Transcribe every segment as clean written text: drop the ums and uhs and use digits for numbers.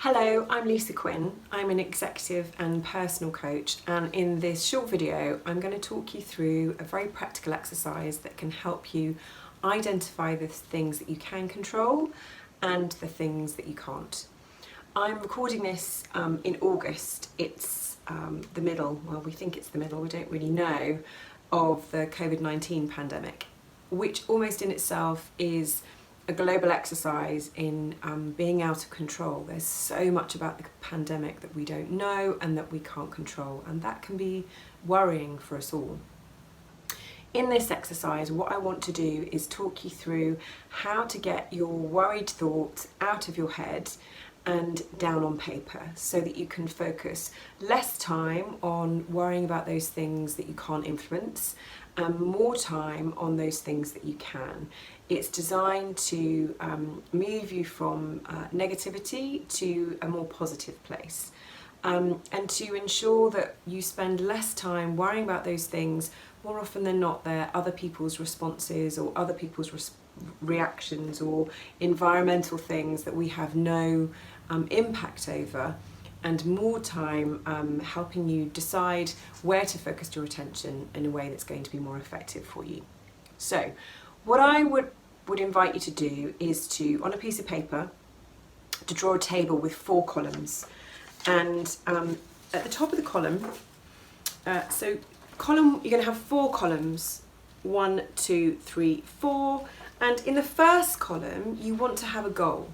Hello, I'm Lisa Quinn. I'm an executive and personal coach, and in this short video I'm going to talk you through a very practical exercise that can help you identify the things that you can control and the things that you can't. I'm recording this in August. It's the middle, well, we think it's the middle, we don't really know, of the COVID-19 pandemic, which almost in itself is a global exercise in being out of control. There's so much about the pandemic that we don't know and that we can't control, and that can be worrying for us all. In this exercise, what I want to do is talk you through how to get your worried thoughts out of your head and down on paper so that you can focus less time on worrying about those things that you can't influence and more time on those things that you can. It's designed to move you from negativity to a more positive place, and to ensure that you spend less time worrying about those things. More often than not, they're other people's responses or other people's reactions or environmental things that we have no impact over, and more time helping you decide where to focus your attention in a way that's going to be more effective for you. So what I would invite you to do is to, on a piece of paper, to draw a table with 4 columns, and at the top of the column, you're going to have 4 columns, 1, 2, 3, 4, and in the first column you want to have a goal,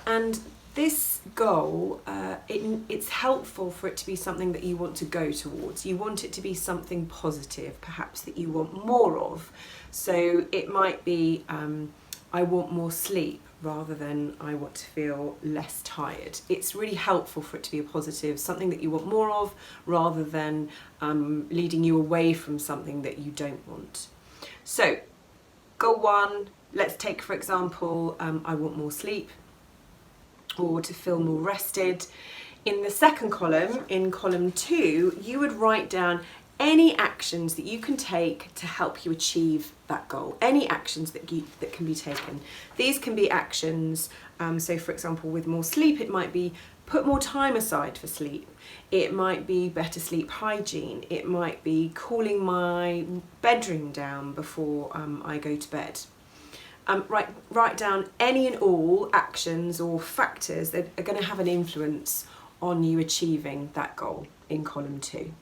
and this goal, it's helpful for it to be something that you want to go towards. You want it to be something positive, perhaps that you want more of. So it might be, I want more sleep rather than I want to feel less tired. It's really helpful for it to be a positive, something that you want more of, rather than leading you away from something that you don't want. So goal 1, let's take for example, I want more sleep, or to feel more rested. In the second column, in column 2, you would write down any actions that you can take to help you achieve that goal. Any actions that can be taken. These can be actions, so for example with more sleep, it might be put more time aside for sleep. It might be better sleep hygiene. It might be cooling my bedroom down before I go to bed. Write down any and all actions or factors that are going to have an influence on you achieving that goal in column 2.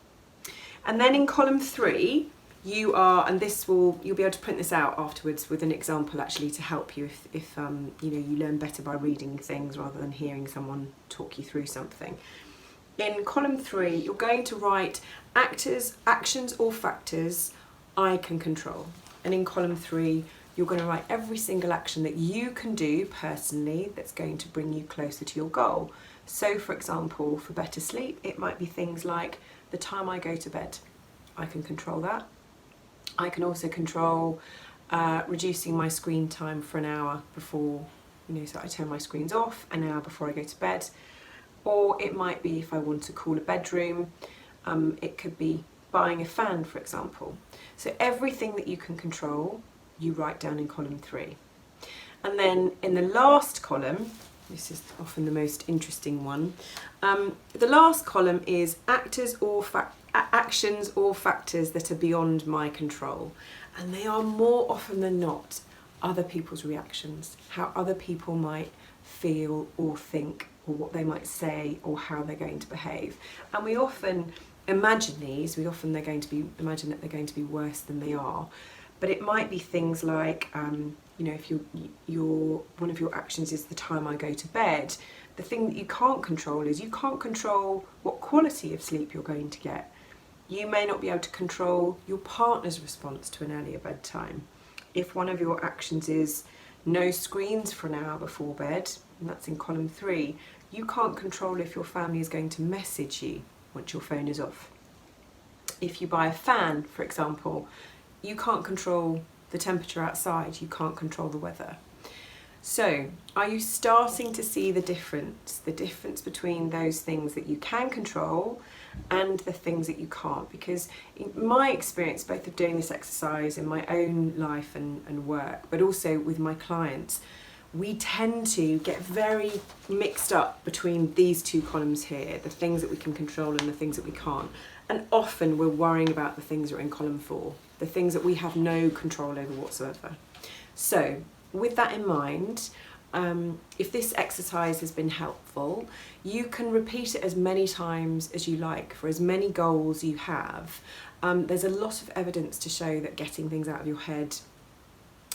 And then in column 3, you'll be able to print this out afterwards with an example actually to help you if you learn better by reading things rather than hearing someone talk you through something. In column 3, you're going to write actions or factors I can control. And in column 3, you're going to write every single action that you can do personally that's going to bring you closer to your goal. So for example, for better sleep, it might be things like the time I go to bed. I can control that. I can also control reducing my screen time for an hour before, so I turn my screens off an hour before I go to bed. Or it might be if I want to cool a bedroom, it could be buying a fan, for example. So everything that you can control, you write down in column 3. And then in the last column, this is often the most interesting one, the last column is actions or factors that are beyond my control. And they are more often than not other people's reactions, how other people might feel or think, or what they might say, or how they're going to behave. And we often imagine these, imagine that they're going to be worse than they are. But it might be things like, if one of your actions is the time I go to bed, the thing that you can't control is you can't control what quality of sleep you're going to get. You may not be able to control your partner's response to an earlier bedtime. If one of your actions is no screens for an hour before bed, and that's in column 3, you can't control if your family is going to message you once your phone is off. If you buy a fan, for example, you can't control the temperature outside, you can't control the weather. So, are you starting to see the difference between those things that you can control and the things that you can't? Because in my experience, both of doing this exercise in my own life and work, but also with my clients, we tend to get very mixed up between these two columns here, the things that we can control and the things that we can't. And often we're worrying about the things that are in column 4, the things that we have no control over whatsoever. So with that in mind, if this exercise has been helpful, you can repeat it as many times as you like for as many goals you have. There's a lot of evidence to show that getting things out of your head,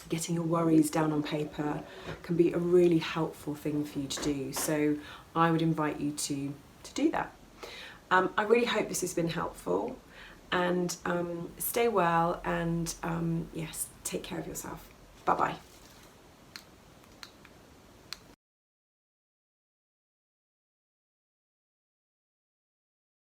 getting your worries down on paper, can be a really helpful thing for you to do. So I would invite you to do that. I really hope this has been helpful, and stay well, and yes, take care of yourself. Bye bye.